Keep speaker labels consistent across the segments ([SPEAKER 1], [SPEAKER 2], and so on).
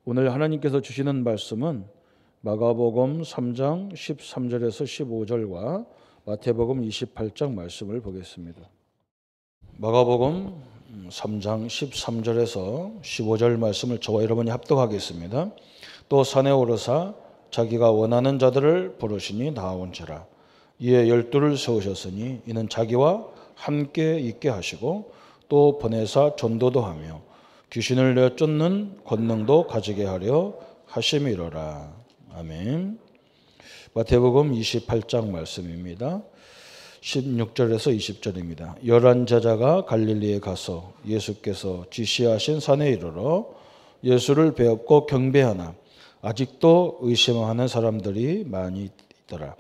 [SPEAKER 1] 오늘 하나님께서 주시는 말씀은 마가복음 3장 13절에서 15절과 마태복음 28장 말씀을 보겠습니다. 마가복음 3장 13절에서 15절 말씀을 저와 여러분이 합독하겠습니다. 또 산에 오르사 자기가 원하는 자들을 부르시니 나아온지라. 이에 12를 세우셨으니 이는 자기와 함께 있게 하시고 또 보내사 전도도 하며 귀신을 내쫓는 권능도 가지게 하려 하심이로라. 아멘. 마태복음 28장 말씀입니다. 16절에서 20절입니다. 11 제자가 갈릴리에 가서 예수께서 지시하신 산에 이르러 예수를 배웠고 경배하나 아직도 의심하는 사람들이 많이 있더라.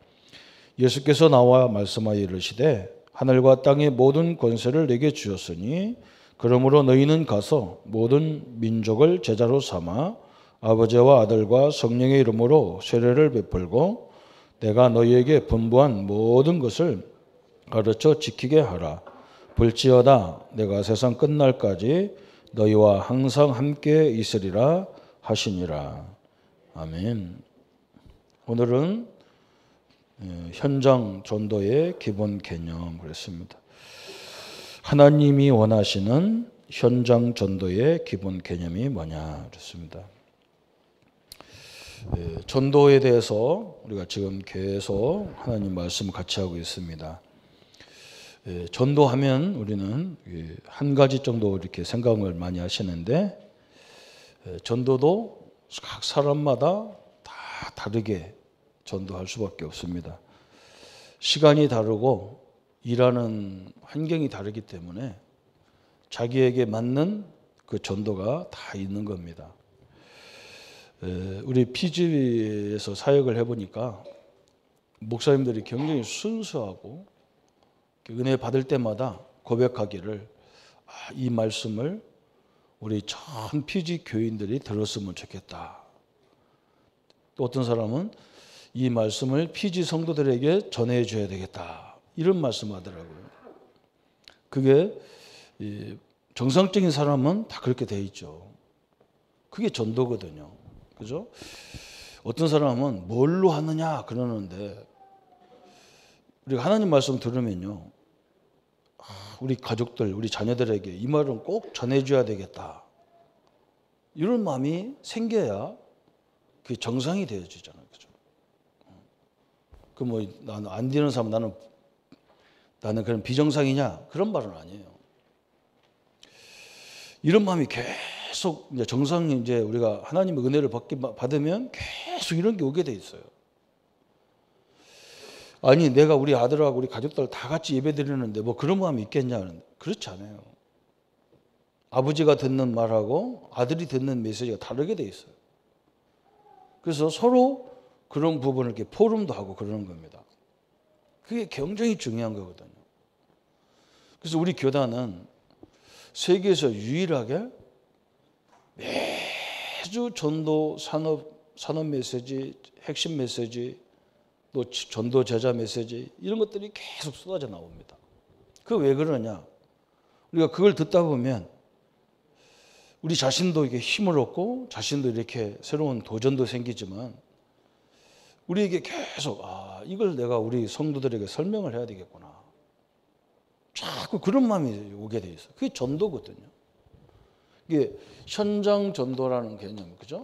[SPEAKER 1] 예수께서 나와 말씀하여 이르시되 하늘과 땅의 모든 권세를 내게 주셨으니 그러므로 너희는 가서 모든 민족을 제자로 삼아 아버지와 아들과 성령의 이름으로 세례를 베풀고 내가 너희에게 분부한 모든 것을 가르쳐 지키게 하라. 볼지어다 내가 세상 끝날까지 너희와 항상 함께 있으리라 하시니라. 아멘. 오늘은 현장 전도의 기본 개념 그랬습니다. 하나님이 원하시는 현장 전도의 기본 개념이 뭐냐 그랬습니다. 전도에 대해서 우리가 지금 계속 하나님 말씀 같이 하고 있습니다. 전도하면 우리는 한 가지 정도 이렇게 생각을 많이 하시는데 전도도 각 사람마다 다 다르게 전도할 수밖에 없습니다. 시간이 다르고 일하는 환경이 다르기 때문에 자기에게 맞는 그 전도가 다 있는 겁니다. 우리 피지에서 사역을 해보니까 목사님들이 굉장히 순수하고 은혜 받을 때마다 고백하기를 이 말씀을 우리 전 피지 교인들이 들었으면 좋겠다. 또 어떤 사람은 이 말씀을 피지 성도들에게 전해줘야 되겠다. 이런 말씀하더라고요. 그게 정상적인 사람은 다 그렇게 돼 있죠. 그게 전도거든요. 그죠? 어떤 사람은 뭘로 하느냐 그러는데 우리가 하나님 말씀 들으면요. 우리 가족들, 우리 자녀들에게 이 말은 꼭 전해줘야 되겠다. 이런 마음이 생겨야 그게 정상이 되어지잖아요. 그죠? 나는 안 되는 사람 나는 그런 비정상이냐? 그런 말은 아니에요. 이런 마음이 계속 이제 정상이 이제 우리가 하나님의 은혜를 받으면 계속 이런 게 오게 돼 있어요. 아니 내가 우리 아들하고 우리 가족들 다 같이 예배 드리는데 뭐 그런 마음이 있겠냐? 그렇지 않아요. 아버지가 듣는 말하고 아들이 듣는 메시지가 다르게 돼 있어요. 그래서 서로 그런 부분을 이렇게 포럼도 하고 그러는 겁니다. 그게 굉장히 중요한 거거든요. 그래서 우리 교단은 세계에서 유일하게 매주 전도 산업 메시지, 핵심 메시지, 또 전도 제자 메시지 이런 것들이 계속 쏟아져 나옵니다. 그 왜 그러냐? 우리가 그걸 듣다 보면 우리 자신도 이게 힘을 얻고 자신도 이렇게 새로운 도전도 생기지만 우리에게 계속 이걸 내가 우리 성도들에게 설명을 해야 되겠구나. 자꾸 그런 마음이 오게 돼 있어요. 그게 전도거든요. 이게 현장 전도라는 개념, 그죠?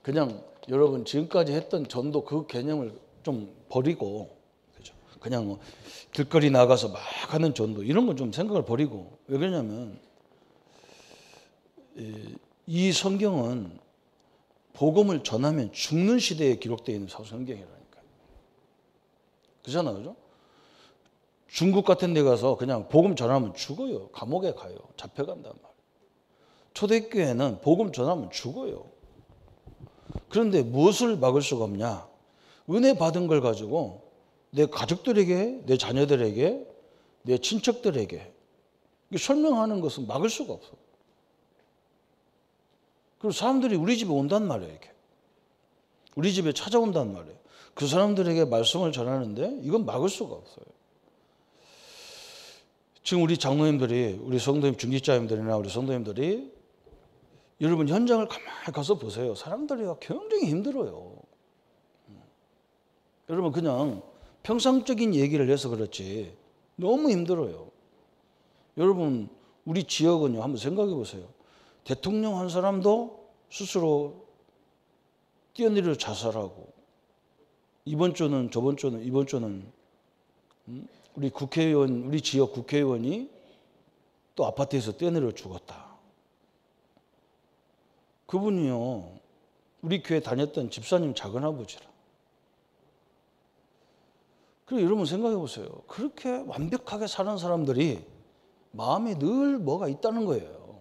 [SPEAKER 1] 그냥 여러분 지금까지 했던 전도 그 개념을 좀 버리고, 그죠? 그냥 길거리 나가서 막 하는 전도 이런 건 좀 생각을 버리고 왜 그러냐면 이 성경은 복음을 전하면 죽는 시대에 기록되어 있는 성경이라니까요. 그렇잖아요, 그죠? 중국 같은 데 가서 그냥 복음 전하면 죽어요. 감옥에 가요. 잡혀간단 말이에요. 초대교회는 복음 전하면 죽어요. 그런데 무엇을 막을 수가 없냐? 은혜 받은 걸 가지고 내 가족들에게, 내 자녀들에게, 내 친척들에게 설명하는 것은 막을 수가 없어. 그리고 사람들이 우리 집에 온단 말이에요. 이렇게. 우리 집에 찾아온단 말이에요. 그 사람들에게 말씀을 전하는데 이건 막을 수가 없어요. 지금 우리 장로님들이, 우리 성도님 중직자님들이나 우리 성도님들이 여러분 현장을 가만히 가서 보세요. 사람들이 굉장히 힘들어요. 여러분 그냥 평상적인 얘기를 해서 그렇지 너무 힘들어요. 여러분 우리 지역은요, 한번 생각해 보세요. 대통령 한 사람도 스스로 뛰어내려 자살하고, 이번 주는 우리 국회의원, 우리 지역 국회의원이 또 아파트에서 뛰어내려 죽었다. 그분이요, 우리 교회 다녔던 집사님 작은아버지라. 그리고 여러분 생각해 보세요. 그렇게 완벽하게 사는 사람들이 마음에 늘 뭐가 있다는 거예요.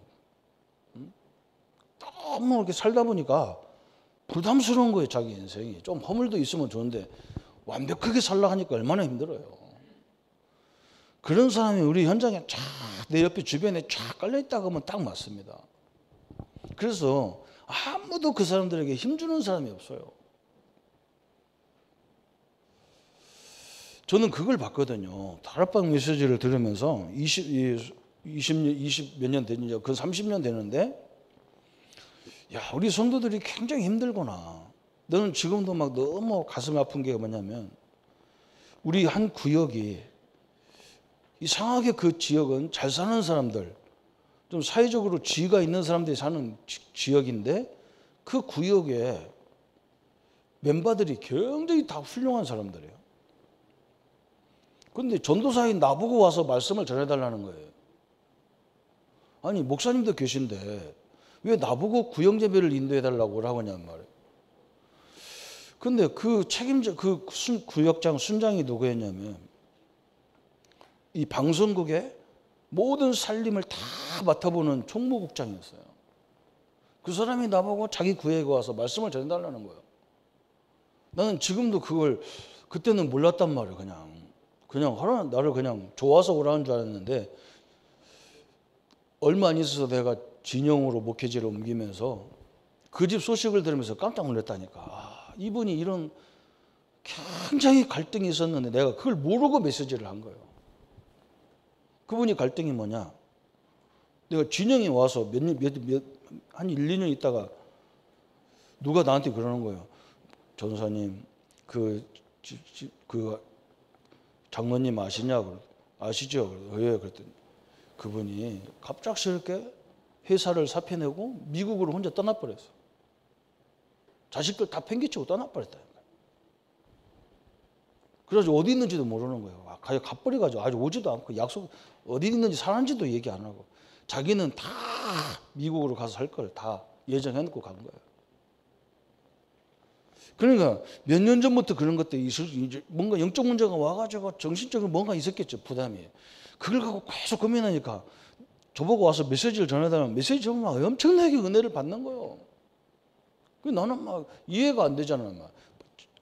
[SPEAKER 1] 너무 이렇게 살다 보니까 부담스러운 거예요, 자기 인생이. 좀 허물도 있으면 좋은데 완벽하게 살라 하니까 얼마나 힘들어요. 그런 사람이 우리 현장에 쫙 내 옆에 주변에 쫙 깔려 있다고 하면 딱 맞습니다. 그래서 아무도 그 사람들에게 힘주는 사람이 없어요. 저는 그걸 봤거든요. 다락방 메시지를 들으면서 20 몇 년 되는지, 그 30년 되는데, 야, 우리 성도들이 굉장히 힘들구나. 너는 지금도 막 너무 가슴 아픈 게 뭐냐면, 우리 한 구역이 이상하게 그 지역은 잘 사는 사람들, 좀 사회적으로 지위가 있는 사람들이 사는 지역인데, 그 구역에 멤버들이 굉장히 다 훌륭한 사람들이에요. 근데 전도사인 나보고 와서 말씀을 전해달라는 거예요. 아니, 목사님도 계신데 왜 나보고 구역예배를 인도해달라고 하냐는 말이에요. 근데 그 책임자, 그 구역장 순장이 누구였냐면, 이 방송국의 모든 살림을 다 맡아보는 총무국장이었어요. 그 사람이 나보고 자기 구역에 와서 말씀을 전해달라는 거예요. 나는 지금도 그걸 그때는 몰랐단 말이에요. 그냥 나를 그냥 좋아서 오라는 줄 알았는데, 얼마 안 있어서 내가 진영으로 목회지를 옮기면서 그 집 소식을 들으면서 깜짝 놀랐다니까. 아, 이분이 이런 굉장히 갈등이 있었는데 내가 그걸 모르고 메시지를 한 거예요. 그분이 갈등이 뭐냐? 내가 진영에 와서 한 1, 2년 있다가 누가 나한테 그러는 거예요. 전사님, 그 장로님 아시냐고. 아시죠? 왜? 그랬더니 그분이 갑작스럽게 회사를 사표내고 미국으로 혼자 떠나버렸어. 자식들 다 팽개치고 떠나버렸다. 그래서 어디 있는지도 모르는 거예요. 가버려가지고 아주 오지도 않고, 약속 어디 있는지 사는지도 얘기 안 하고, 자기는 다 미국으로 가서 살 걸 다 예정해놓고 간 거예요. 그러니까 몇 년 전부터 그런 것들이 이제 뭔가 영적 문제가 와가지고 정신적으로 뭔가 있었겠죠, 부담이. 그걸 갖고 계속 고민하니까 저보고 와서 메시지를 전해달라면 메시지 전하면 엄청나게 은혜를 받는 거예요. 나는 막 이해가 안 되잖아. 막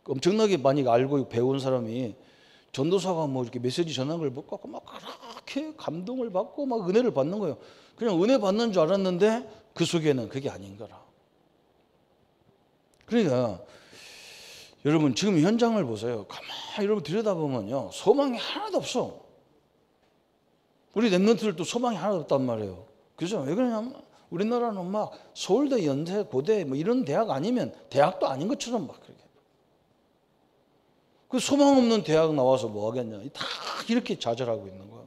[SPEAKER 1] 엄청나게 많이 알고 배운 사람이 전도사가 뭐 이렇게 메시지 전하는 걸 못 갖고 막 그렇게 감동을 받고 막 은혜를 받는 거예요. 그냥 은혜 받는 줄 알았는데 그 속에는 그게 아닌 거라. 그러니까 여러분 지금 현장을 보세요. 가만히 여러분 들여다보면요, 소망이 하나도 없어. 우리 랩런트들도 소망이 하나도 없단 말이에요. 그죠? 왜 그러냐면 우리나라는 막 서울대, 연세, 고대 뭐 이런 대학 아니면 대학도 아닌 것처럼 막 그렇게. 그 소망 없는 대학 나와서 뭐 하겠냐. 다 이렇게 좌절하고 있는 거예요.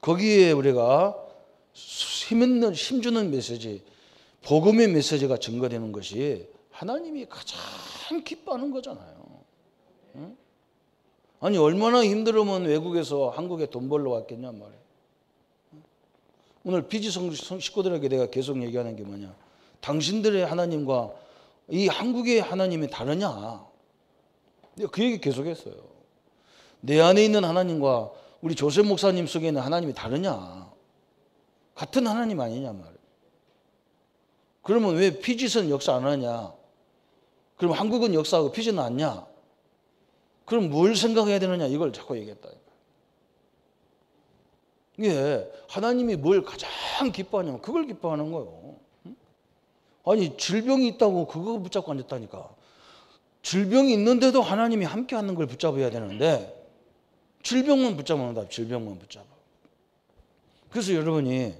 [SPEAKER 1] 거기에 우리가 힘주는 메시지, 복음의 메시지가 증거되는 것이 하나님이 가장 기뻐하는 거잖아요. 응? 아니 얼마나 힘들으면 외국에서 한국에 돈 벌러 왔겠냐 말이에요. 오늘 피지 식구들에게 내가 계속 얘기하는 게 뭐냐, 당신들의 하나님과 이 한국의 하나님이 다르냐. 내가 그 얘기 계속했어요. 내 안에 있는 하나님과 우리 조셉 목사님 속에 있는 하나님이 다르냐, 같은 하나님 아니냐 말이에요. 그러면 왜 피지는 역사 안 하냐, 그럼 한국은 역사하고 피지는 않냐, 그럼 뭘 생각해야 되느냐, 이걸 자꾸 얘기했다. 이게 하나님이 뭘 가장 기뻐하냐면 그걸 기뻐하는 거예요. 아니 질병이 있다고 그거 붙잡고 앉았다니까. 질병이 있는데도 하나님이 함께하는 걸 붙잡아야 되는데 질병만 붙잡는다. 질병만 붙잡아. 그래서 여러분이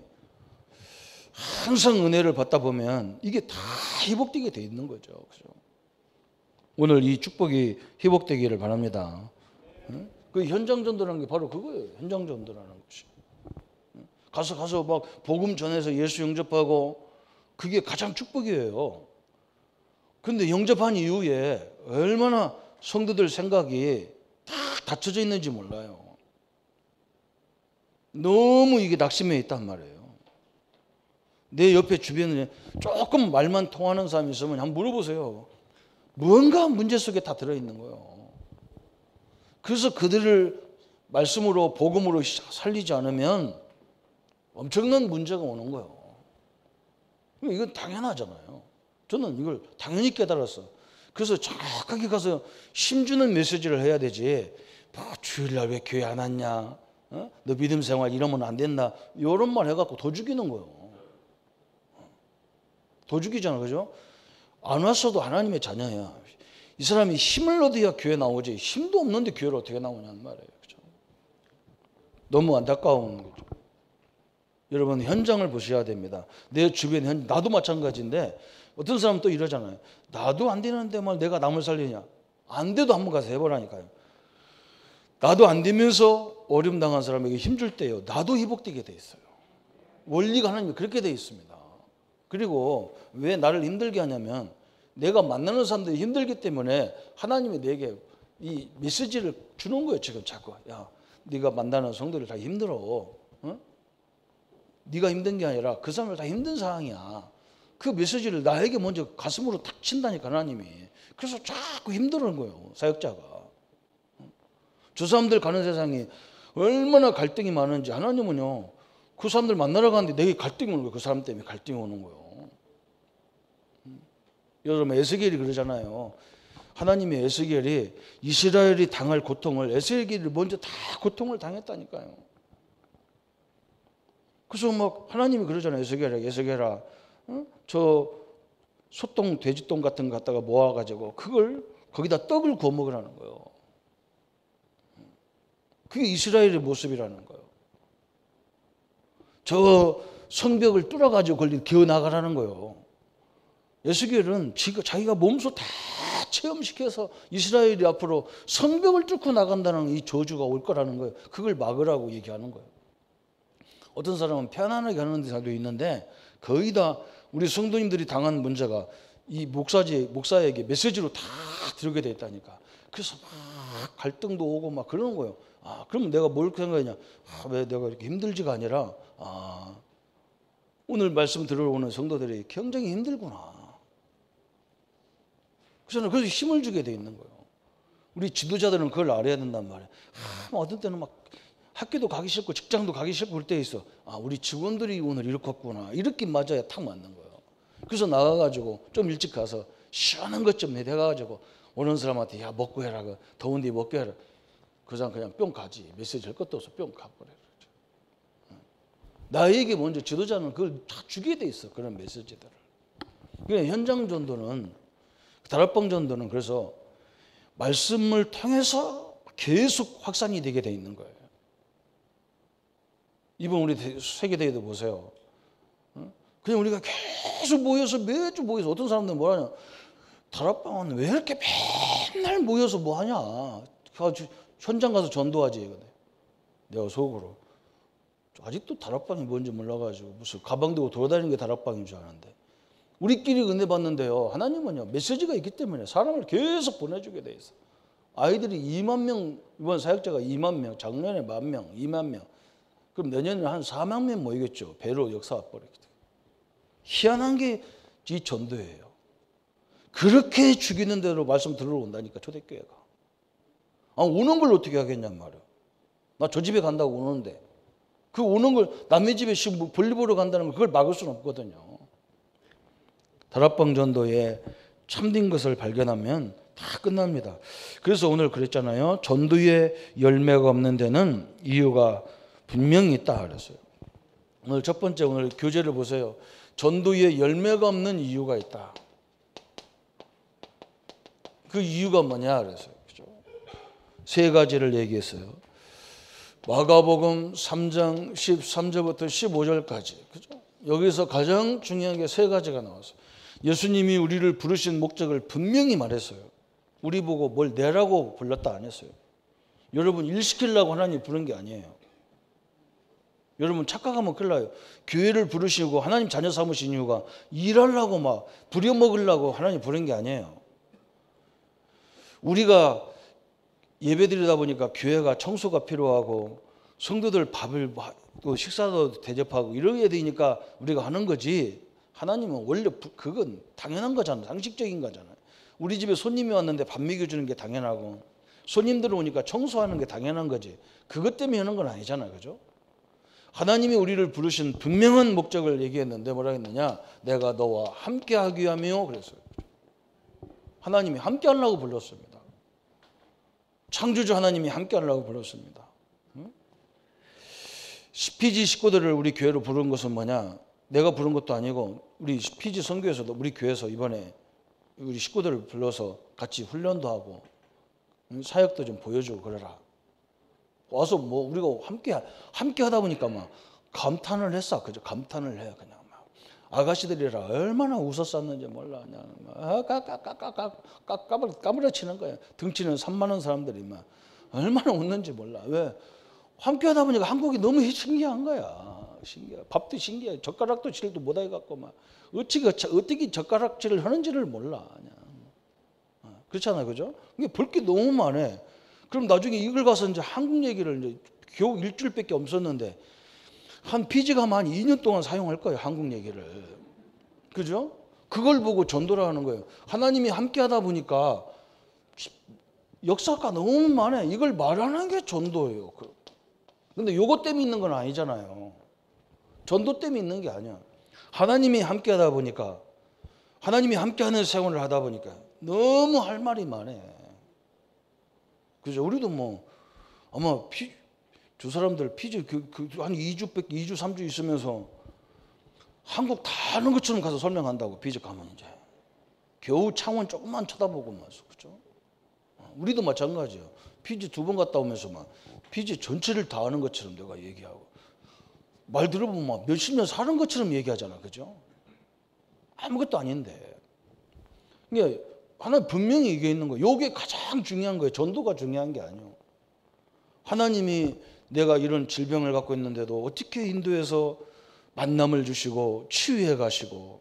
[SPEAKER 1] 항상 은혜를 받다 보면 이게 다 회복되게 돼 있는 거죠. 그죠? 오늘 이 축복이 회복되기를 바랍니다. 그 현장 전도라는 게 바로 그거예요. 현장 전도라는 것이. 가서 막 복음 전해서 예수 영접하고 그게 가장 축복이에요. 근데 영접한 이후에 얼마나 성도들 생각이 다 닫혀져 있는지 몰라요. 너무 이게 낙심해 있단 말이에요. 내 옆에 주변에 조금 말만 통하는 사람이 있으면 한번 물어보세요. 뭔가 문제 속에 다 들어있는 거예요. 그래서 그들을 말씀으로 복음으로 살리지 않으면 엄청난 문제가 오는 거예요. 이건 당연하잖아요. 저는 이걸 당연히 깨달았어. 그래서 정확하게 가서 힘주는 메시지를 해야 되지. 주일날 왜 교회 안 왔냐? 너 믿음 생활 이러면 안 된다. 이런 말 해갖고 더 죽이는 거예요. 더 죽이잖아, 그죠? 안 왔어도 하나님의 자녀야. 이 사람이 힘을 얻어야 교회 나오지. 힘도 없는데 교회를 어떻게 나오냐는 말이에요, 그죠? 너무 안타까운 거죠. 여러분 현장을 보셔야 됩니다. 내 주변 나도 마찬가지인데 어떤 사람은 또 이러잖아요. 나도 안 되는데 말 내가 남을 살리냐? 안 돼도 한번 가서 해보라니까요. 나도 안 되면서 어려움 당한 사람에게 힘줄 때요. 나도 회복되게 돼 있어요. 원리가 하나님이 그렇게 돼 있습니다. 그리고 왜 나를 힘들게 하냐면 내가 만나는 사람들이 힘들기 때문에 하나님이 내게 이 메시지를 주는 거예요. 지금 자꾸. 야, 네가 만나는 성도들 다 힘들어. 네가 힘든 게 아니라 그 사람들 다 힘든 상황이야. 그 메시지를 나에게 먼저 가슴으로 탁 친다니까 하나님이. 그래서 자꾸 힘들어하는 거예요. 사역자가. 저 사람들 가는 세상이 얼마나 갈등이 많은지 하나님은요. 그 사람들 만나러 가는데 내게 갈등이 오는 거예요. 그 사람 때문에 갈등이 오는 거예요. 여러분 에스겔이 그러잖아요. 하나님의 에스겔이 이스라엘이 당할 고통을 에스겔이 먼저 다 고통을 당했다니까요. 그래서 막 하나님이 그러잖아요. 에스겔아, 저 소똥, 돼지똥 같은 거 갖다가 모아가지고 그걸 거기다 떡을 구워 먹으라는 거예요. 그게 이스라엘의 모습이라는 거예요. 저 성벽을 뚫어가지고 그걸 기어 나가라는 거예요. 에스겔은 자기가 몸소 다 체험시켜서 이스라엘이 앞으로 성벽을 뚫고 나간다는 이 저주가 올 거라는 거예요. 그걸 막으라고 얘기하는 거예요. 어떤 사람은 편안하게 하는 사람도 있는데 거의 다 우리 성도님들이 당한 문제가 이 목사에게 메시지로 다 들게 돼 있다니까. 그래서 막 갈등도 오고 막 그러는 거예요. 그럼 내가 뭘 생각하냐? 왜 내가 이렇게 힘들지가 아니라 오늘 말씀 들어오는 성도들이 굉장히 힘들구나. 그래서 힘을 주게 돼 있는 거예요. 우리 지도자들은 그걸 알아야 된단 말이에요. 어떤 때는 막 학교도 가기 싫고 직장도 가기 싫고 그럴 때 있어. 우리 직원들이 오늘 이렇겠구나. 이렇게 맞아야 탁 맞는 거예요. 그래서 나가가지고 좀 일찍 가서 시원한 것 좀 해가지고 오는 사람한테 야 먹고 해라. 더운데 먹고 해라. 그 사람 그냥 뿅 가지. 메시지 할 것도 없어. 뿅 가버려. 나에게 먼저 지도자는 그걸 다 주게 돼 있어. 그런 메시지들을. 그러니까 현장 전도는 다락방 전도는 그래서 말씀을 통해서 계속 확산이 되게 돼 있는 거예요. 이번 우리 세계대회도 보세요. 그냥 우리가 계속 모여서 매주 모여서 어떤 사람들은 뭐하냐. 다락방은 왜 이렇게 맨날 모여서 뭐하냐. 현장 가서 전도하지. 내가 속으로 아직도 다락방이 뭔지 몰라가지고 무슨 가방 들고 돌아다니는 게 다락방인 줄 아는데 우리끼리 은혜 받는데요. 하나님은요 메시지가 있기 때문에 사람을 계속 보내주게 돼 있어. 아이들이 2만 명 이번 사역자가 2만 명, 작년에 1만 명, 2만 명. 그럼 내년에 한 4만 명 모이겠죠. 배로 역사가 버리거든. 희한한 게 이 전도예요. 그렇게 죽이는 대로 말씀 들어온다니까 초대교회가. 오는 걸 어떻게 하겠냔 말이야. 나 저 집에 간다고 오는데 그 오는 걸 남의 집에 볼일 보러 간다는 걸 그걸 막을 수는 없거든요. 다락방 전도에 참된 것을 발견하면 다 끝납니다. 그래서 오늘 그랬잖아요. 전도에 열매가 없는 데는 이유가 분명히 있다 그랬어요. 오늘 첫 번째 오늘 교재를 보세요. 전도에 열매가 없는 이유가 있다. 그 이유가 뭐냐 그랬어요. 그죠? 세 가지를 얘기했어요. 마가복음 3장 13절부터 15절까지. 그죠? 여기서 가장 중요한 게 세 가지가 나왔어요. 예수님이 우리를 부르신 목적을 분명히 말했어요. 우리 보고 뭘 내라고 불렀다 안 했어요. 여러분 일 시키려고 하나님 부른 게 아니에요. 여러분 착각하면 큰일 나요. 교회를 부르시고 하나님 자녀 삼으신 이유가 일하려고 막 부려먹으려고 하나님 부른 게 아니에요. 우리가 예배드리다 보니까 교회가 청소가 필요하고 성도들 밥을 또 식사도 대접하고 이러게 되니까 우리가 하는 거지. 하나님은 원래 그건 당연한 거잖아요. 상식적인 거잖아요. 우리 집에 손님이 왔는데 밥 먹여주는 게 당연하고 손님들 오니까 청소하는 게 당연한 거지. 그것 때문에 하는 건 아니잖아요. 그죠? 하나님이 우리를 부르신 분명한 목적을 얘기했는데 뭐라 했느냐? 내가 너와 함께 하기 위하며 그랬어요. 하나님이 함께 하려고 불렀습니다. 창조주 하나님이 함께 하려고 불렀습니다. 피지 식구들을 우리 교회로 부른 것은 뭐냐? 내가 부른 것도 아니고 우리 피지 선교에서도 우리 교회에서 이번에 우리 식구들을 불러서 같이 훈련도 하고 사역도 좀 보여주고 그러라. 와서 뭐 우리가 함께 하다 보니까 막 감탄을 했어. 그죠? 감탄을 해. 그냥 막 아가씨들이라 얼마나 웃었었는지 몰라. 그냥 까무러치는 거야. 등치는 3만 원 사람들이 막 얼마나 웃는지 몰라. 왜? 함께 하다 보니까 한국이 너무 신기한 거야. 신기해. 밥도 신기해. 젓가락도 질도 못 해갖고 막 어떻게 젓가락질을 하는지를 몰라. 그냥. 그렇잖아요, 그죠? 이게 볼 게 너무 많아. 그럼 나중에 이걸 가서 이제 한국 얘기를 이제 겨우 일주일밖에 없었는데 한 피지가 한 2년 동안 사용할 거예요, 한국 얘기를. 그죠? 그걸 보고 전도를 하는 거예요. 하나님이 함께 하다 보니까 역사가 너무 많아. 이걸 말하는 게 전도예요. 근데 요거 때문에 있는 건 아니잖아요. 전도 때문에 있는 게 아니야. 하나님이 함께 하다 보니까 하나님이 함께 하는 생활을 하다 보니까 너무 할 말이 많아. 그죠? 우리도 뭐 아마 두 사람들 피지 한 2주, 3주 있으면서 한국 다 아는 것처럼 가서 설명한다고. 피지 가면 이제 겨우 창원 조금만 쳐다보고 마서. 그죠? 우리도 마찬가지예요. 피지 2번 갔다 오면서 막 피지 전체를 다 아는 것처럼 내가 얘기하고 말 들어보면 막 몇십 년 사는 것처럼 얘기하잖아. 그죠? 아무것도 아닌데. 그러니까 하나님 분명히 얘기해 있는 거예요. 이게 가장 중요한 거예요. 전도가 중요한 게 아니에요. 하나님이 내가 이런 질병을 갖고 있는데도 어떻게 인도에서 만남을 주시고 치유해 가시고,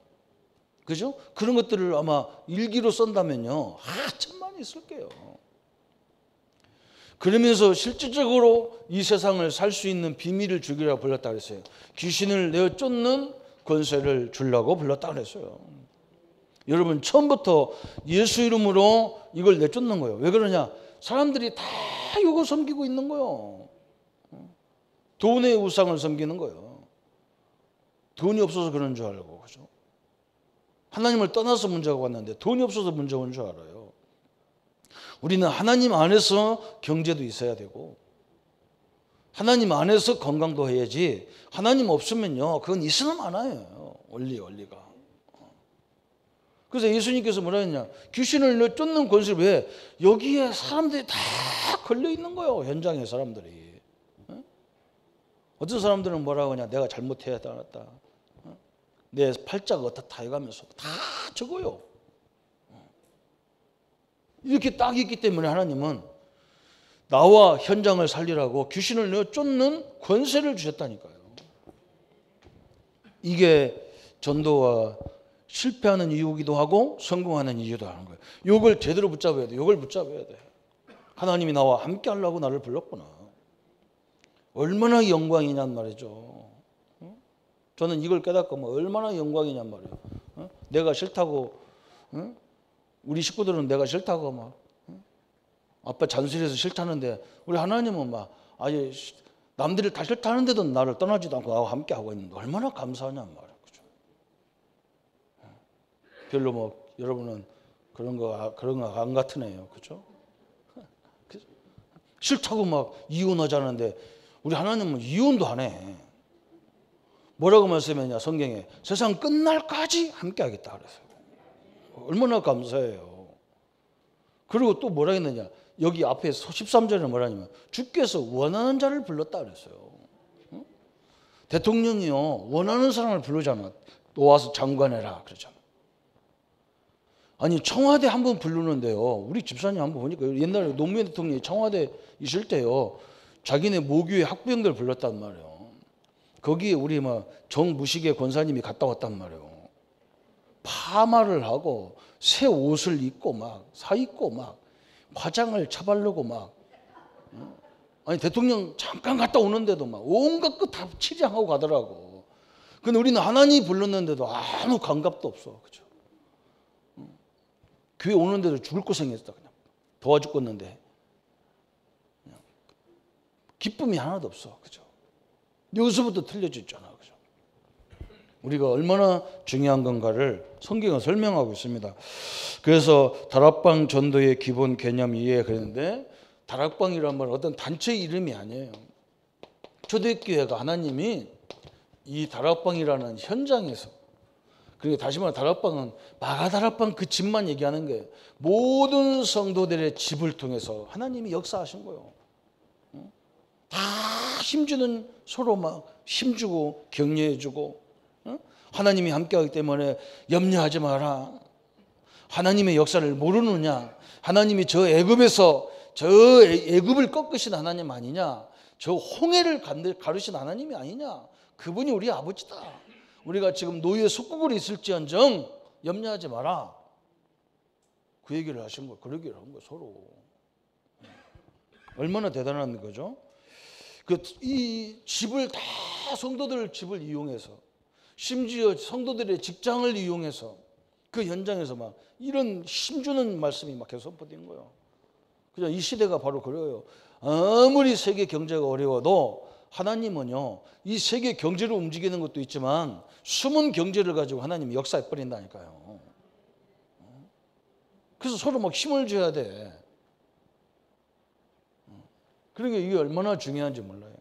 [SPEAKER 1] 그죠? 그런 것들을 아마 일기로 쓴다면요, 천만 있을 게요. 그러면서 실질적으로 이 세상을 살 수 있는 비밀을 주기라고 불렀다 그랬어요. 귀신을 내어 쫓는 권세를 주려고 불렀다 그랬어요. 여러분 처음부터 예수 이름으로 이걸 내쫓는 거예요. 왜 그러냐? 사람들이 다 이거 섬기고 있는 거예요. 돈의 우상을 섬기는 거예요. 돈이 없어서 그런 줄 알고, 그죠? 하나님을 떠나서 문제가 왔는데 돈이 없어서 문제 온 줄 알아요. 우리는 하나님 안에서 경제도 있어야 되고 하나님 안에서 건강도 해야지. 하나님 없으면요, 그건 있으나 마나예요. 원리가. 그래서 예수님께서 뭐라 했냐? 귀신을 쫓는 권세를 왜? 여기에 사람들이 다 걸려 있는 거예요. 현장에 사람들이. 어떤 사람들은 뭐라고 하냐? 내가 잘못해야 따랐다. 내 팔자가 어떻다 해가면서 다 적어요. 이렇게 딱 있기 때문에 하나님은 나와 현장을 살리라고 귀신을 내어 쫓는 권세를 주셨다니까요. 이게 전도와 실패하는 이유기도 하고 성공하는 이유도 하는 거예요. 이걸 제대로 붙잡아야 돼. 이걸 붙잡아야 돼. 하나님이 나와 함께 하려고 나를 불렀구나. 얼마나 영광이냔 말이죠. 저는 이걸 깨닫고 뭐 얼마나 영광이냔 말이에요. 내가 싫다고, 우리 식구들은 내가 싫다고 막 아빠 잔소리해서 싫다는데 우리 하나님은 막 아예 남들이 다 싫다는데도 나를 떠나지도 않고 나와 함께 하고 있는데 얼마나 감사하냔 말이에요. 그죠? 별로 뭐 여러분은 그런 거 안 같으네요. 그죠? 싫다고 막 이혼하자는데 우리 하나님은 이혼도 안 해. 뭐라고 말씀했냐? 성경에 세상 끝날까지 함께 하겠다 그랬어요. 얼마나 감사해요. 그리고 또 뭐라 했느냐? 여기 앞에 13절에 뭐라냐면 주께서 원하는 자를 불렀다 그랬어요. 대통령이요 원하는 사람을 부르잖아. 너 와서 장관해라 그러잖아. 아니 청와대 한번 부르는데요. 우리 집사님 한번 보니까 옛날에 노무현 대통령이 청와대 있을 때요. 자기네 모교의 학부형들 불렀단 말이에요. 거기에 우리 막 정무식의 권사님이 갔다 왔단 말이에요. 파마를 하고 새 옷을 입고 막 사입고 막 화장을 차바르고 막 아니 대통령 잠깐 갔다 오는데도 막 온갖 것 다 치장하고 가더라고. 근데 우리는 하나님 불렀는데도 아무 감각도 없어. 그죠? 교회 오는데도 죽을 고생했다. 그냥 도와 죽겠는데 그냥 기쁨이 하나도 없어. 그죠? 여기서부터 틀려졌잖아. 그죠? 우리가 얼마나 중요한 건가를 성경은 설명하고 있습니다. 그래서 다락방 전도의 기본 개념 이해 그랬는데 다락방이란 말은 어떤 단체 이름이 아니에요. 초대교회가 하나님이 이 다락방이라는 현장에서 그러니까 다시 말해 다락방은 마가다락방 그 집만 얘기하는 게 모든 성도들의 집을 통해서 하나님이 역사하신 거예요. 다 힘주는 서로 막 힘주고 격려해주고 하나님이 함께하기 때문에 염려하지 마라. 하나님의 역사를 모르느냐? 하나님이 저 애굽에서 저 애굽을 꺾으신 하나님 아니냐? 저 홍해를 가르신 하나님이 아니냐? 그분이 우리 아버지다. 우리가 지금 노예 속국으로 있을지언정 염려하지 마라. 그 얘기를 하신 거예요. 그 얘기를 한 거예요. 서로. 얼마나 대단한 거죠? 이 집을 다 성도들 집을 이용해서 심지어 성도들의 직장을 이용해서 그 현장에서 막 이런 힘주는 말씀이 막 계속 선포된 거예요. 그죠? 이 시대가 바로 그래요. 아무리 세계 경제가 어려워도 하나님은요, 이 세계 경제를 움직이는 것도 있지만 숨은 경제를 가지고 하나님이 역사해 버린다니까요. 그래서 서로 막 힘을 줘야 돼. 그러니까 이게 얼마나 중요한지 몰라요.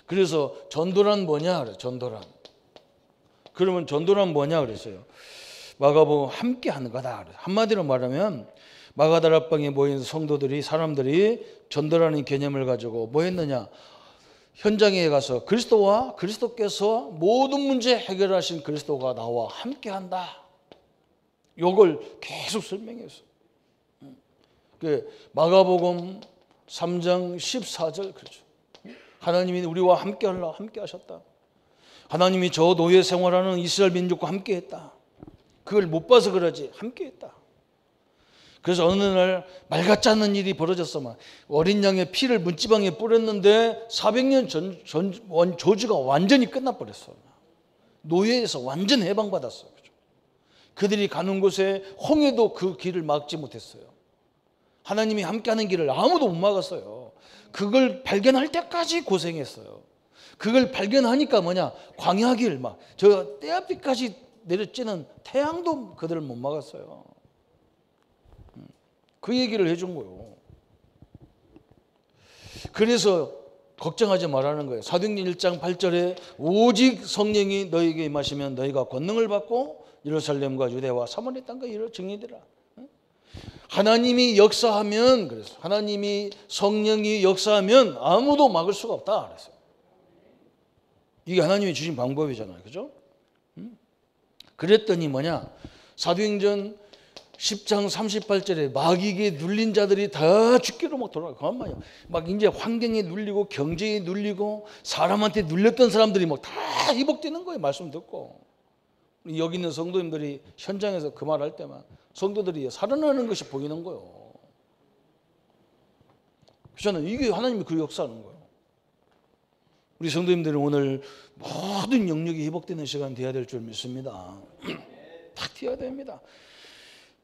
[SPEAKER 1] 그래서 전도란 뭐냐 그래. 전도란. 그러면 전도란 뭐냐 그랬어요. 마가복음 함께 하는 거다. 한마디로 말하면 마가다락방에 모인 성도들이 사람들이 전도라는 개념을 가지고 뭐 했느냐. 현장에 가서 그리스도와 그리스도께서 모든 문제 해결하신 그리스도가 나와 함께 한다. 요걸 계속 설명했어. 마가복음 3장 14절 그렇죠. 하나님이 우리와 함께 하셨다. 하나님이 저 노예 생활하는 이스라엘 민족과 함께 했다. 그걸 못 봐서 그러지 함께 했다. 그래서 어느 날 말 같지 않는 일이 벌어졌어. 어린 양의 피를 문지방에 뿌렸는데 400년 전 저주가 완전히 끝나버렸어. 노예에서 완전 해방받았어. 그들이 가는 곳에 홍해도 그 길을 막지 못했어요. 하나님이 함께하는 길을 아무도 못 막았어요. 그걸 발견할 때까지 고생했어요. 그걸 발견하니까 뭐냐, 광야길 저 떼앞이까지 내려찌는 태양도 그들을 못 막았어요. 그 얘기를 해준 거예요. 그래서 걱정하지 말라는 거예요. 사도행전 1장 8절에 오직 성령이 너희에게 임하시면 너희가 권능을 받고 예루살렘과 유대와 사마리아 땅과 이를 증인되라. 하나님이 역사하면 그래서 하나님이 성령이 역사하면 아무도 막을 수가 없다. 그래서 이게 하나님이 주신 방법이잖아요, 그죠? 그랬더니 뭐냐? 사도행전 10장 38절에 마귀에게 눌린 자들이 다 죽기로 막 돌아가. 그만 말이야. 막 이제 환경에 눌리고 경제에 눌리고 사람한테 눌렸던 사람들이 막 다 회복되는 거예요. 말씀 듣고. 여기 있는 성도님들이 현장에서 그 말 할 때만 성도들이 살아나는 것이 보이는 거예요. 저는 이게 하나님이 그 역사하는 거예요. 우리 성도님들은 오늘 모든 영역이 회복되는 시간 돼야 될 줄 믿습니다. 딱 돼야 됩니다.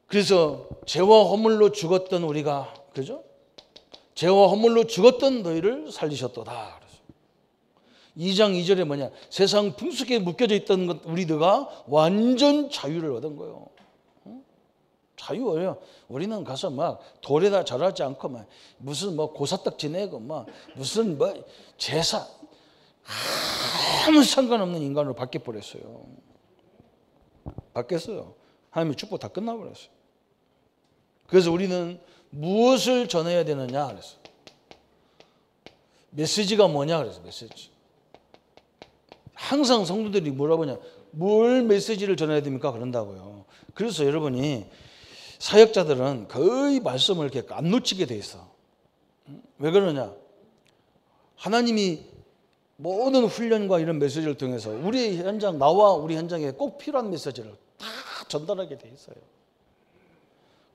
[SPEAKER 1] 그래서 죄와 허물로 죽었던 우리가, 그죠? 죄와 허물로 죽었던 너희를 살리셨도다. 2장 2절에 뭐냐? 세상 풍속에 묶여져 있던 것 우리들과 완전 자유를 얻은 거예요. 자유예요. 우리는 가서 막 돌에다 절하지 않고 막 무슨 고사떡 지내고 막 무슨 제사 아무 상관없는 인간으로 바뀌어 버렸어요. 바뀌었어요. 하나님의 축복 다 끝나버렸어요. 그래서 우리는 무엇을 전해야 되느냐 그래서 메시지가 뭐냐 그래서 메시지. 항상 성도들이 뭐라고 하냐, 뭘 메시지를 전해야 됩니까? 그런다고요. 그래서 여러분이 사역자들은 거의 말씀을 이렇게 안 놓치게 돼 있어. 왜 그러냐? 하나님이 모든 훈련과 이런 메시지를 통해서 우리 현장, 나와 우리 현장에 꼭 필요한 메시지를 다 전달하게 돼 있어요.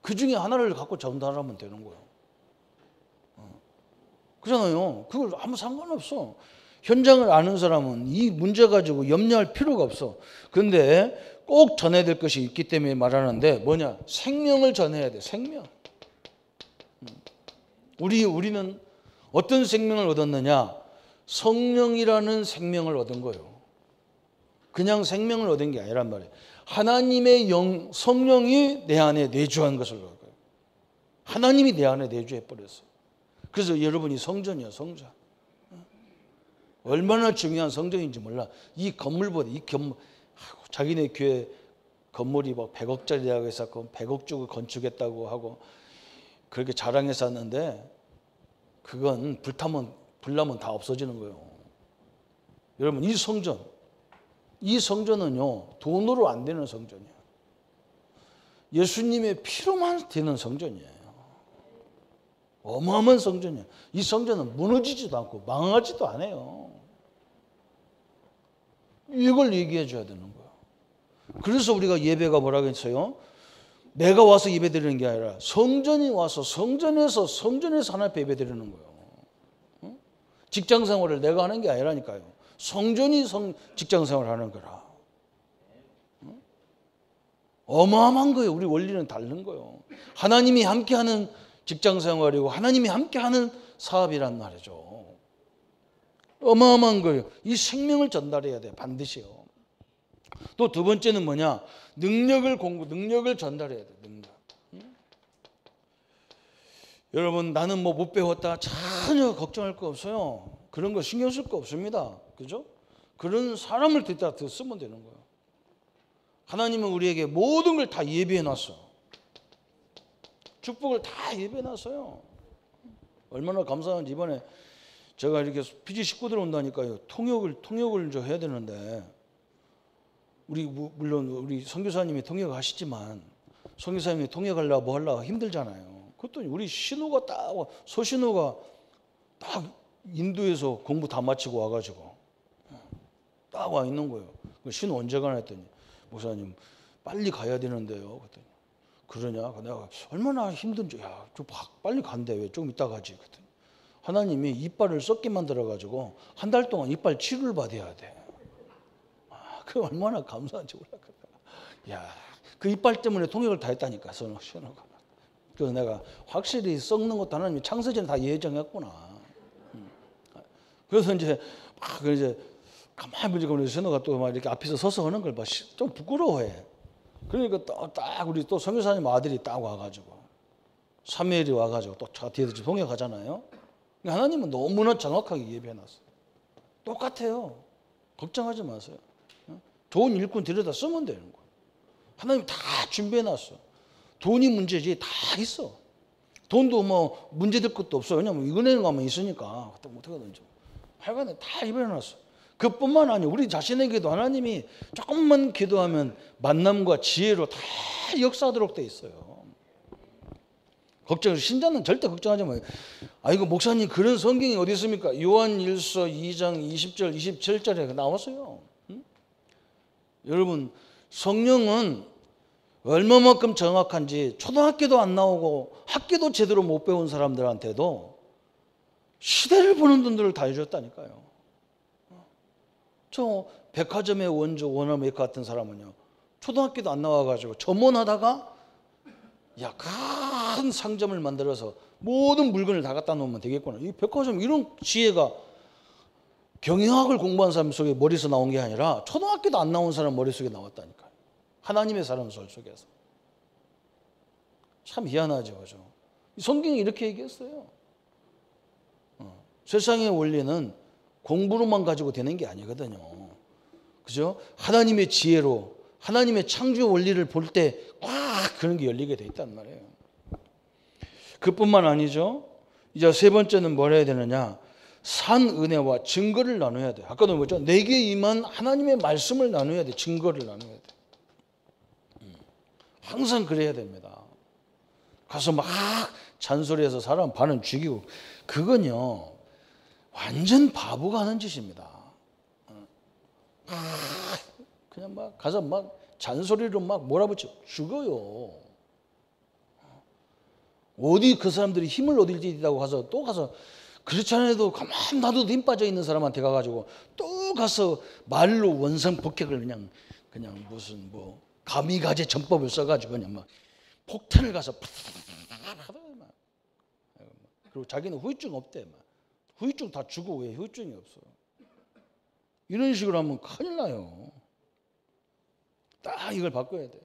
[SPEAKER 1] 그 중에 하나를 갖고 전달하면 되는 거예요. 그렇잖아요. 그걸 아무 상관없어. 현장을 아는 사람은 이 문제 가지고 염려할 필요가 없어. 그런데 꼭 전해야 될 것이 있기 때문에 말하는데 뭐냐? 생명을 전해야 돼. 생명. 우리는 어떤 생명을 얻었느냐? 성령이라는 생명을 얻은 거예요. 그냥 생명을 얻은 게 아니란 말이에요. 하나님의 성령이 내 안에 내주한 것을 얻은 거예요. 하나님이 내 안에 내주해 버렸어. 그래서 여러분이 성전이야, 성전. 얼마나 중요한 성전인지 몰라. 이 건물보다 자기네 교회 건물이 뭐 100억짜리라고 해서 100억 주고 건축했다고 하고 그렇게 자랑해서 샀는데 그건 불나면 다 없어지는 거예요. 여러분, 이 성전은요 돈으로 안 되는 성전이에요. 예수님의 피로만 되는 성전이에요. 어마어마한 성전이에요. 이 성전은 무너지지도 않고 망하지도 않아요. 이걸 얘기해 줘야 되는 거예요. 그래서 우리가 예배가 뭐라고 했어요? 내가 와서 예배 드리는 게 아니라 성전이 와서 성전에서 하나님 앞에 예배 드리는 거예요. 직장 생활을 내가 하는 게 아니라니까요. 성전이 직장 생활을 하는 거라. 어마어마한 거예요. 우리 원리는 다른 거예요. 하나님이 함께하는 직장 생활이고 하나님이 함께하는 사업이란 말이죠. 어마어마한 거예요. 이 생명을 전달해야 돼요. 반드시요. 또 두 번째는 뭐냐? 능력을 전달해야 돼요. 능력. 여러분, 나는 뭐 못 배웠다. 전혀 걱정할 거 없어요. 그런 거 신경 쓸 거 없습니다. 그죠? 그런 사람을 듣다 쓰면 되는 거예요. 하나님은 우리에게 모든 걸 다 예비해 놨어. 축복을 다 예비해 놨어요. 얼마나 감사한지. 이번에 제가 이렇게 피지 식구들 온다니까요. 통역을 좀 해야 되는데 물론 우리 선교사님이 통역하시지만 선교사님이 통역하려고 뭐 하려고 힘들잖아요. 그랬더니 우리 신우가 소신우가 딱 인도에서 공부 다 마치고 와가지고 딱 와 있는 거예요. 신우 언제 가나 했더니 목사님 빨리 가야 되는데요. 그랬더니 그러냐? 내가 얼마나 힘든지. 야, 좀 빨리 간대. 왜 좀 이따 가지? 그랬더니 하나님이 이빨을 썩게 만들어가지고 한 달 동안 이빨 치료를 받아야 돼. 그 얼마나 감사한지 몰라. 야, 그 이빨 때문에 통역을 다 했다니까, 신우가. 그래서 내가 확실히 썩는 것도 하나님이 창세전에 다 예정했구나. 그래서 이제 가만히 보니까 신우가 또 막 이렇게 앞에서 서서 하는 걸 봐. 좀 부끄러워해. 그러니까 딱 우리 또 선교사님 아들이 딱 와가지고 사무엘이 와가지고 또 차 뒤에서 통역하잖아요. 하나님은 너무나 정확하게 예배해놨어요. 똑같아요. 걱정하지 마세요. 좋은 일꾼 들여다 쓰면 되는 거예요. 하나님 다 준비해놨어. 돈이 문제지 다 있어. 돈도 뭐 문제될 것도 없어. 왜냐면 은행 가면 있으니까 어떻게든지 하여간에 다 예배해놨어. 그뿐만 아니고 우리 자신에게도 하나님이 조금만 기도하면 만남과 지혜로 다 역사하도록 돼 있어요. 신자는 절대 걱정하지 마요. 아이고 목사님 그런 성경이 어디 있습니까? 요한일서 2장 20절 27절에 나왔어요. 여러분, 성령은 얼마만큼 정확한지 초등학교도 안 나오고 학교도 제대로 못 배운 사람들한테도 시대를 보는 분들을 다 해줬다니까요. 저 백화점의 원조 워너메이커 같은 사람은요, 초등학교도 안 나와가지고 전문하다가 큰 상점을 만들어서 모든 물건을 다 갖다 놓으면 되겠구나. 이 백화점 이런 지혜가 경영학을 공부한 사람 속에 머리에서 나온 게 아니라 초등학교도 안 나온 사람 머릿속에 나왔다니까요. 하나님의 사람 속에서. 참 희한하죠. 그죠? 성경이 이렇게 얘기했어요. 세상의 원리는 공부로만 가지고 되는 게 아니거든요. 그죠? 하나님의 지혜로 하나님의 창조 원리를 볼 때 꽉 그런 게 열리게 돼 있단 말이에요. 그뿐만 아니죠. 이제 세 번째는 뭘 해야 되느냐? 산 은혜와 증거를 나눠야 돼. 아까도 뭐죠? 내게 임한 하나님의 말씀을 나눠야 돼. 증거를 나눠야 돼. 항상 그래야 됩니다. 가서 막 잔소리해서 사람 반은 죽이고, 그건요 완전 바보가 하는 짓입니다. 그냥 막 가서 막 잔소리로 막 몰아붙여 죽어요. 어디 그 사람들이 힘을 얻을지라고 가서 또 가서, 그렇지 않아도 가만 놔둬도 힘 빠져 있는 사람한테 가가지고 또 가서 말로 원성폭격을 그냥 무슨 뭐 가미가제 전법을 써가지고 그냥 막 폭탄을 가서 그리고 자기는 후유증 없대. 후유증 다 주고 왜 후유증이 없어? 이런 식으로 하면 큰일 나요. 딱 이걸 바꿔야 돼.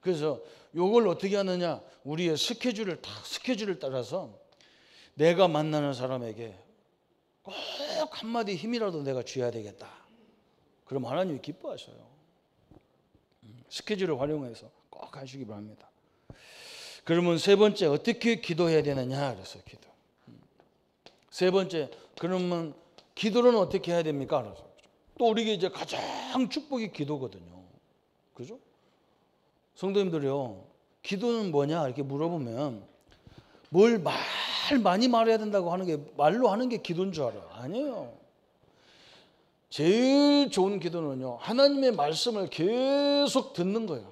[SPEAKER 1] 그래서 이걸 어떻게 하느냐? 우리의 스케줄을 따라서 내가 만나는 사람에게 꼭 한마디 힘이라도 내가 줘야 되겠다. 그럼 하나님이 기뻐하셔요. 스케줄을 활용해서 꼭 하시기 바랍니다. 그러면 세 번째 어떻게 기도해야 되느냐? 그래서 기도. 세 번째, 그러면 기도는 어떻게 해야 됩니까? 그래서 또 우리에게 이제 가장 축복이 기도거든요. 그죠? 성도님들이요, 기도는 뭐냐 이렇게 물어보면 뭘 많이 말해야 된다고 하는 게, 말로 하는 게 기도인 줄 알아요. 아니에요. 제일 좋은 기도는요, 하나님의 말씀을 계속 듣는 거예요.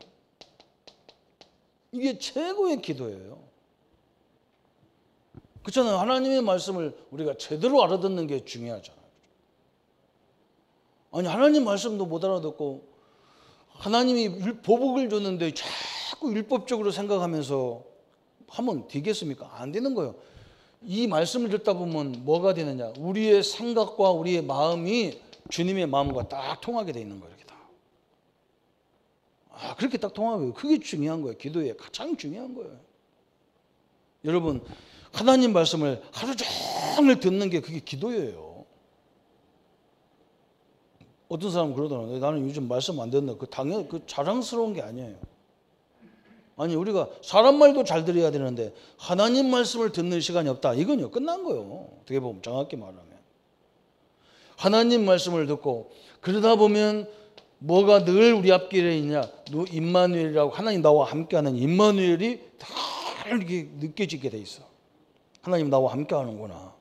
[SPEAKER 1] 이게 최고의 기도예요. 그렇잖아요. 하나님의 말씀을 우리가 제대로 알아듣는 게 중요하잖아요. 아니, 하나님 말씀도 못 알아듣고 하나님이 보복을 줬는데 자꾸 율법적으로 생각하면서 하면 되겠습니까? 안 되는 거예요. 이 말씀을 듣다 보면 뭐가 되느냐? 우리의 생각과 우리의 마음이 주님의 마음과 딱 통하게 돼 있는 거예요. 이렇게 다. 그렇게 딱 통하고요. 그게 중요한 거예요. 기도에 가장 중요한 거예요. 여러분, 하나님 말씀을 하루 종일 듣는 게 그게 기도예요. 어떤 사람은 그러더라고요. 나는 요즘 말씀 안 듣는다. 당연히 자랑스러운 게 아니에요. 아니, 우리가 사람 말도 잘 들어야 되는데 하나님 말씀을 듣는 시간이 없다. 이건요, 끝난 거예요. 어떻게 보면, 정확히 말하면. 하나님 말씀을 듣고 그러다 보면 뭐가 늘 우리 앞길에 있냐? 임마누엘이라고, 하나님 나와 함께하는 임마누엘이 다 이렇게 느껴지게 돼 있어. 하나님 나와 함께하는구나.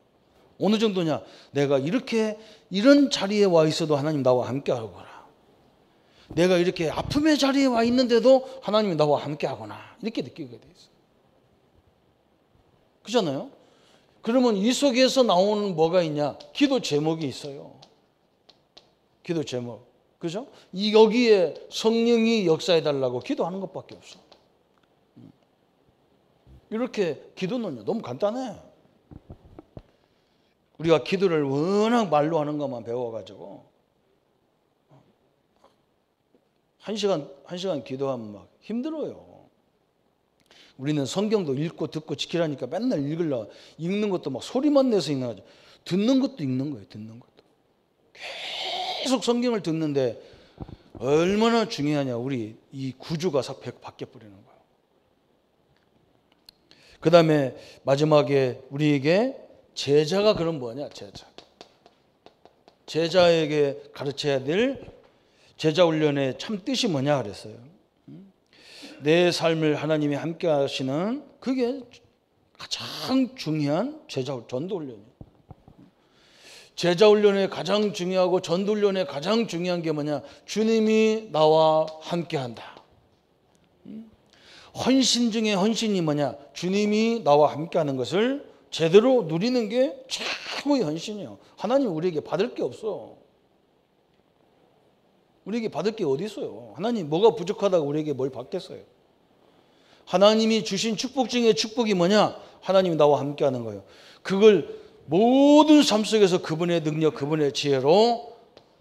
[SPEAKER 1] 어느 정도냐? 내가 이런 자리에 와 있어도 하나님 나와 함께하구나. 내가 이렇게 아픔의 자리에 와 있는데도 하나님이 나와 함께하구나. 이렇게 느끼게 돼 있어. 그렇잖아요? 그러면 이 속에서 나오는 뭐가 있냐? 기도 제목이 있어요. 기도 제목. 그죠? 여기에 성령이 역사해달라고 기도하는 것밖에 없어. 이렇게 기도는요, 너무 간단해. 우리가 기도를 워낙 말로 하는 것만 배워가지고 한 시간 기도하면 막 힘들어요. 우리는 성경도 읽고 듣고 지키라니까 맨날 읽는 것도 막 소리만 내서 읽는 거죠. 듣는 것도 읽는 거예요. 듣는 것도. 계속 성경을 듣는데 얼마나 중요하냐. 우리 이 구조가 싹 바뀌어 버리는 거예요. 그 다음에 마지막에 우리에게 제자가 그럼 뭐냐? 제자에게 가르쳐야 될 제자 훈련의 참 뜻이 뭐냐 그랬어요. 내 삶을 하나님이 함께 하시는, 그게 가장 중요한 전도 훈련이에요. 제자 훈련에 가장 중요하고 전도 훈련에 가장 중요한 게 뭐냐? 주님이 나와 함께 한다. 헌신 중에 헌신이 뭐냐? 주님이 나와 함께 하는 것을 제대로 누리는 게 최고의 헌신이에요. 하나님 우리에게 받을 게 없어. 우리에게 받을 게 어디 있어요? 하나님 뭐가 부족하다고 우리에게 뭘 받겠어요? 하나님이 주신 축복 중에 축복이 뭐냐? 하나님이 나와 함께 하는 거예요. 그걸 모든 삶 속에서 그분의 능력, 그분의 지혜로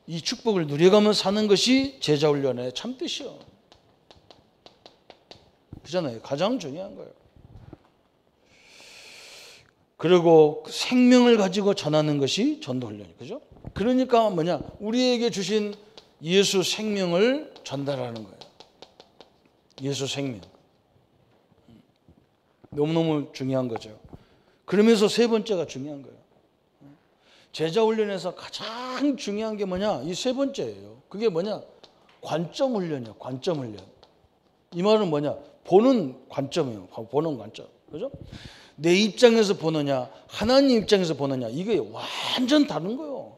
[SPEAKER 1] 이 축복을 누려가며 사는 것이 제자 훈련의 참 뜻이요. 그잖아요. 가장 중요한 거예요. 그리고 생명을 가지고 전하는 것이 전도 훈련이에요. 그죠? 그러니까 뭐냐? 우리에게 주신 예수 생명을 전달하는 거예요. 예수 생명. 너무너무 중요한 거죠. 그러면서 세 번째가 중요한 거예요. 제자 훈련에서 가장 중요한 게 뭐냐? 이 세 번째예요. 그게 뭐냐? 관점 훈련이야. 관점 훈련. 이 말은 뭐냐? 보는 관점이에요. 보는 관점. 그죠? 내 입장에서 보느냐, 하나님 입장에서 보느냐, 이게 완전 다른 거예요.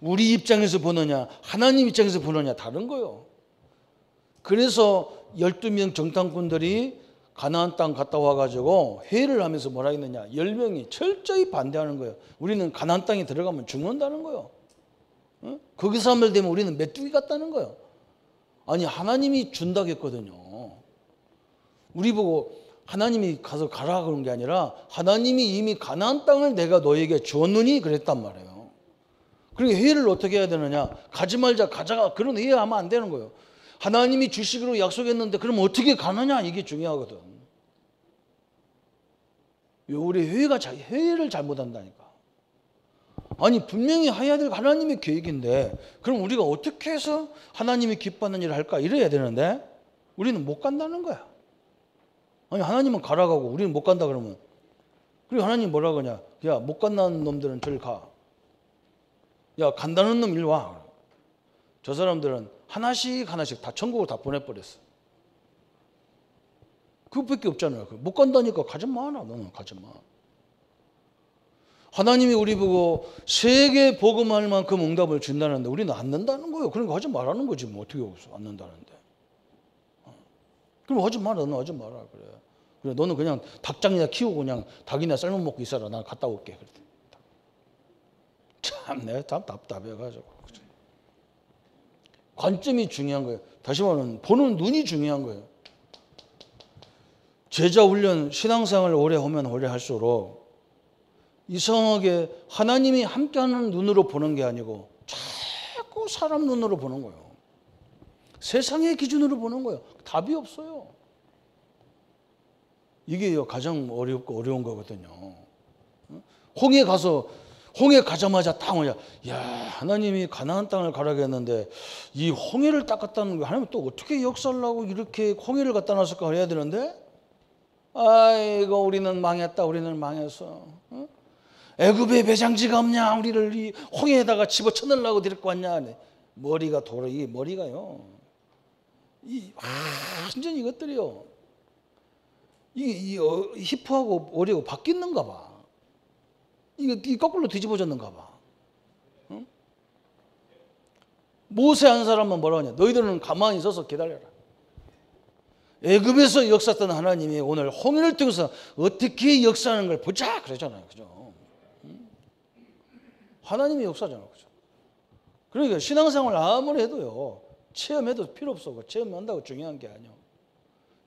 [SPEAKER 1] 우리 입장에서 보느냐, 하나님 입장에서 보느냐 다른 거예요. 그래서 12명 정탐꾼들이 가나안 땅 갔다 와가지고 회의를 하면서 뭐라 했느냐, 10명이 철저히 반대하는 거예요. 우리는 가나안 땅에 들어가면 죽는다는 거예요. 거기서 하면 되면 우리는 메뚜기 같다는 거예요. 아니, 하나님이 준다고 했거든요. 우리 보고 하나님이 가서 가라 그런 게 아니라 하나님이 이미 가나안 땅을 내가 너에게 주었느니 그랬단 말이에요. 그러니까 회의를 어떻게 해야 되느냐, 가지 말자 가자가 그런 회의하면 안 되는 거예요. 하나님이 주시기로 약속했는데 그럼 어떻게 가느냐, 이게 중요하거든. 우리 회의를 잘못한다니까. 아니, 분명히 해야 될 하나님의 계획인데 그럼 우리가 어떻게 해서 하나님이 기뻐하는 일을 할까, 이래야 되는데 우리는 못 간다는 거야. 아니, 하나님은 가라고 하고 우리는 못 간다 그러면, 그리고 하나님 뭐라 그러냐, 야, 못 간다는 놈들은 저리 가. 야, 간다는 놈 이리 와. 저 사람들은 하나씩 하나씩 다 천국으로 다 보내버렸어. 그것밖에 없잖아요. 못 간다니까 가지 마. 너는 가지 마. 하나님이 우리 보고 세계 복음할 만큼 응답을 준다는데 우리는 안 는다는 거예요. 그러니까 하지 말라는 거지 뭐. 어떻게 없어, 안 는다는데. 그럼 하지 마라. 너는 하지 마라. 그래, 너는 그냥 닭장이나 키우고 그냥 닭이나 삶아 먹고 있어라. 난 갔다 올게. 그래. 참 내가 참 답답해가지고. 관점이 중요한 거예요. 다시 말하면 보는 눈이 중요한 거예요. 제자 훈련, 신앙생활을 오래 하면 오래 할수록 이상하게 하나님이 함께하는 눈으로 보는 게 아니고 자꾸 사람 눈으로 보는 거예요. 세상의 기준으로 보는 거예요. 답이 없어요. 이게 가장 어렵고 어려운 거거든요. 홍해 가자마자 딱 뭐냐, 야, 하나님이 가나안 땅을 가라고 했는데 이 홍해를 닦았다는 거, 하나님 또 어떻게 역사하려고 이렇게 홍해를 갖다 놨을까 해야 되는데, 아이고 우리는 망했다. 우리는 망했어. 애굽에 배장지가 없냐, 우리를 이 홍해에다가 집어쳐넣으려고 데리고 왔냐. 머리가 돌아. 이 머리가요, 완전 이것들이요, 이 히프하고 어리하고 바뀌는가 봐. 이 거꾸로 뒤집어졌는가 봐. 응? 모세 한 사람은 뭐라고 하냐, 너희들은 가만히 있어서 기다려라. 애굽에서 역사했던 하나님이 오늘 홍해를 통해서 어떻게 역사하는 걸 보자 그러잖아요. 그죠? 응? 하나님이 역사잖아요. 그죠? 그러니까 신앙생활 아무리 해도요, 체험해도 필요 없어. 체험한다고 중요한 게 아니야.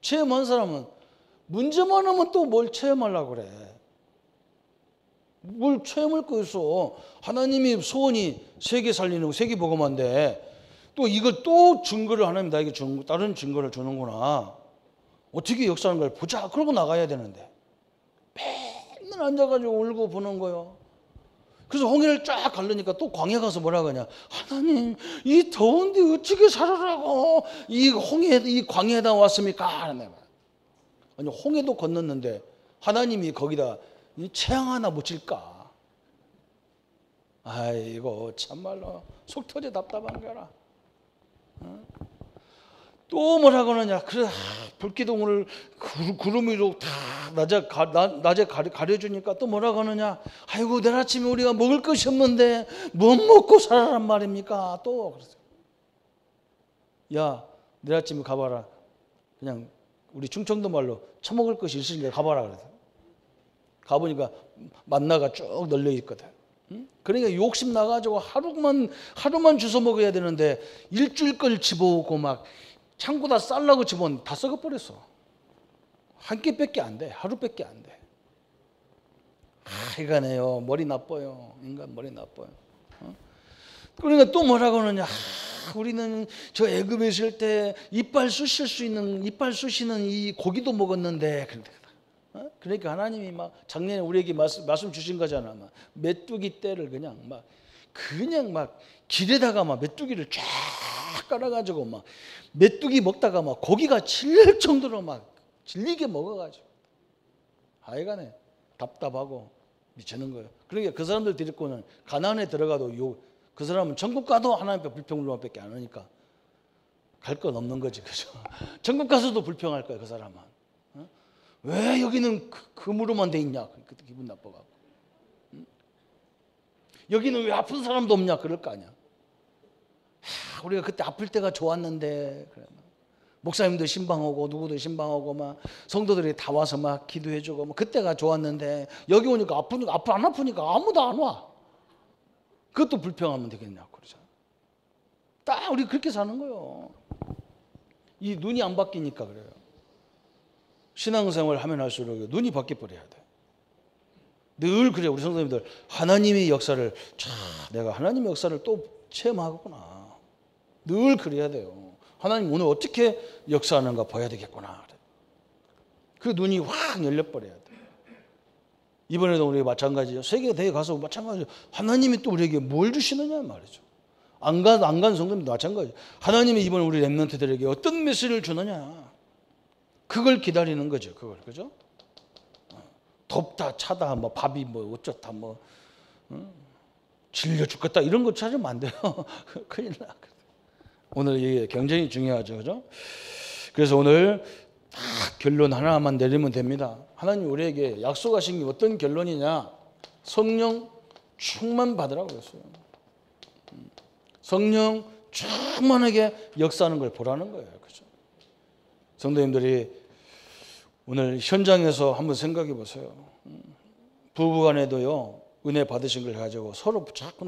[SPEAKER 1] 체험한 사람은 문제만 하면 또 뭘 체험하려고 그래. 뭘 체험할 거 있어. 하나님이 소원이 세계 살리는 세계 복음화인데 또 이걸 또 증거를 하나님 나에게 다른 증거를 주는구나. 어떻게 역사하는 걸 보자. 그러고 나가야 되는데 맨날 앉아가지고 울고 보는 거예요. 그래서 홍해를 쫙 가려니까 또 광야 가서 뭐라고 하냐, 하나님 이 더운데 어떻게 살아라고 이 광야에다 왔습니까? 아니, 홍해도 건넜는데 하나님이 거기다 채양 하나 묻힐까? 아이고 참말로 속 터져 답답한 거라. 또 뭐라고 하느냐, 그래, 불기둥을 구름 위로 다 낮에 가려주니까 또 뭐라고 하느냐, 아이고 내일 아침에 우리가 먹을 것이 없는데 못 먹고 살아란 말입니까? 또 그랬어요. 야, 내일 아침에 가봐라. 그냥 우리 충청도 말로 처먹을 것이 있으니까 가봐라 그래서 가보니까 만나가 쭉 널려 있거든. 그러니까 욕심 나가지고 하루만 주워 먹어야 되는데 일주일 걸 집어오고 막 창고다 쌀라고 집어온 다 썩어버렸어. 한 끼밖에 안 돼. 하루밖에 안 돼. 이거네요. 머리 나빠요. 인간 머리 나빠요. 그러니까 또 뭐라고 하느냐, 우리는 저 애굽에 있을 때 이빨 쑤시는 이 고기도 먹었는데. 그러니까 하나님이 막 작년에 우리에게 말씀 주신 거잖아. 막 메뚜기 떼를 그냥 막 길에다가 막 메뚜기를 쫙 깔아가지고 막 메뚜기 먹다가 막 고기가 질릴 정도로 막 질리게 먹어가지고 하여간에 답답하고 미치는 거예요. 그러니까 그 사람들 데리고는 가나안에 들어가도 그 사람은 천국 가도 하나님 앞에 불평불만밖에 안 하니까 갈 건 없는 거지, 그죠? 천국 가서도 불평할 거야, 그 사람은. 왜 여기는 금으로만 돼 있냐? 그때 기분 나빠가고. 여기는 왜 아픈 사람도 없냐? 그럴 거 아니야. 우리가 그때 아플 때가 좋았는데, 그래. 목사님도 신방하고 누구도 신방하고 막 성도들이 다 와서 막 기도해주고 막 그때가 좋았는데 여기 오니까 안 아프니까 아무도 안 와. 그것도 불평하면 되겠냐고 그러잖아. 딱 우리 그렇게 사는 거예요. 이 눈이 안 바뀌니까 그래요. 신앙생활 하면 할수록 눈이 바뀌어 버려야 돼. 늘 그래. 우리 성도님들 하나님의 역사를 내가 하나님의 역사를 또 체험하겠구나. 늘 그래야 돼요. 하나님 오늘 어떻게 역사하는가 봐야 되겠구나. 그 눈이 확 열려버려야 돼. 이번에도 우리가 마찬가지죠. 세계대회 가서 마찬가지죠. 하나님이 또 우리에게 뭘 주시느냐 말이죠. 안 간 성도님도 마찬가지죠. 하나님이 이번에 우리 렘넌트들에게 어떤 메시지를 주느냐. 그걸 기다리는 거죠. 그걸. 그죠? 덥다 차다 뭐 밥이 뭐 어쩌다 뭐 질려 죽겠다 이런 거 찾으면 안 돼요. 큰일 나. 오늘 이게 굉장히 중요하죠. 그죠? 그래서 오늘 딱 결론 하나만 내리면 됩니다. 하나님 우리에게 약속하신 게 어떤 결론이냐? 성령 충만 받으라고 그랬어요. 성령 충만하게 역사하는 걸 보라는 거예요. 그죠? 성도님들이 오늘 현장에서 한번 생각해 보세요. 부부간에도요. 은혜 받으신 걸 가지고 서로 자꾸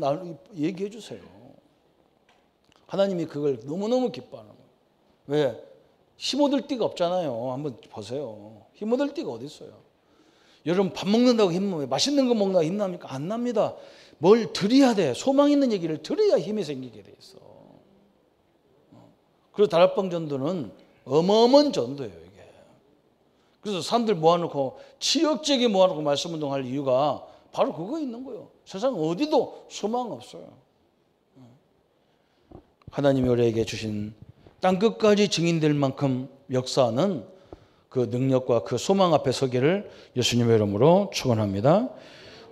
[SPEAKER 1] 얘기해 주세요. 하나님이 그걸 너무너무 기뻐하는 거예요. 왜? 힘얻을 데가 없잖아요. 한번 보세요. 힘얻을 데가 어디 있어요? 여러분 밥 먹는다고 힘나요? 맛있는 거 먹는다고 힘납니까? 안 납니다. 뭘 드려야 돼. 소망 있는 얘기를 들어야 힘이 생기게 돼 있어. 그래서 다락방 전도는 어마어마한 전도예요. 이게. 그래서 사람들 모아놓고 지역적에 모아놓고 말씀운동할 이유가 바로 그거 있는 거예요. 세상 어디도 소망 없어요. 하나님이 우리에게 주신 땅끝까지 증인될 만큼 역사하는 그 능력과 그 소망 앞에 서기를 예수님의 이름으로 축원합니다.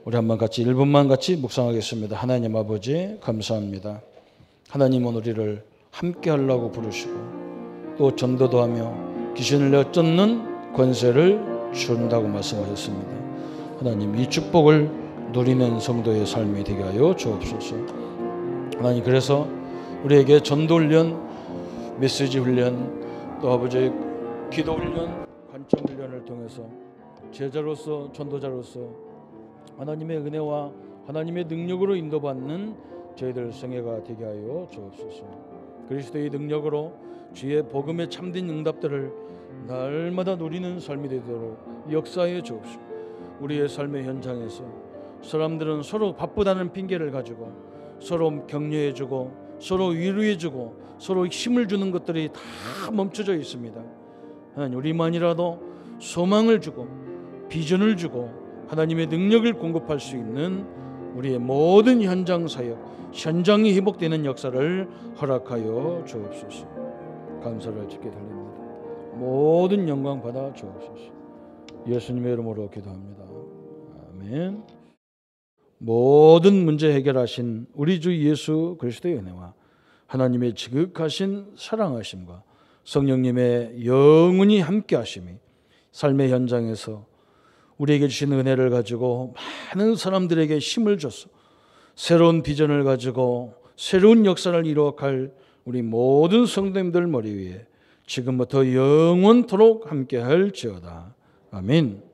[SPEAKER 1] 우리 한번 같이 1분만 같이 묵상하겠습니다. 하나님 아버지 감사합니다. 하나님은 우리를 함께 하려고 부르시고 또 전도도 하며 귀신을 내쫓는 권세를 준다고 말씀하셨습니다. 하나님 이 축복을 누리는 성도의 삶이 되게 하여 주옵소서. 하나님 그래서 우리에게 전도 훈련, 메시지 훈련, 또 아버지 기도 훈련, 관점 훈련을 통해서 제자로서 전도자로서 하나님의 은혜와 하나님의 능력으로 인도받는 저희들 성회가 되게 하여 주옵소서. 그리스도의 능력으로 주의 복음에 참된 응답들을 날마다 누리는 삶이 되도록 역사해 주옵시고 우리의 삶의 현장에서 사람들은 서로 바쁘다는 핑계를 가지고 서로 격려해주고 서로 위로해주고 서로 힘을 주는 것들이 다 멈춰져 있습니다. 하나님 우리만이라도 소망을 주고 비전을 주고 하나님의 능력을 공급할 수 있는 우리의 모든 현장 사역, 현장이 회복되는 역사를 허락하여 주옵소서. 감사를 주께 드립니다. 모든 영광 받아 주옵소서. 예수님의 이름으로 기도합니다. 아멘. 모든 문제 해결하신 우리 주 예수 그리스도의 은혜와 하나님의 지극하신 사랑하심과 성령님의 영원히 함께 하심이 삶의 현장에서 우리에게 주신 은혜를 가지고 많은 사람들에게 힘을 줘서 새로운 비전을 가지고 새로운 역사를 이루어갈 우리 모든 성도님들 머리 위에 지금부터 영원토록 함께 할지어다. 아멘.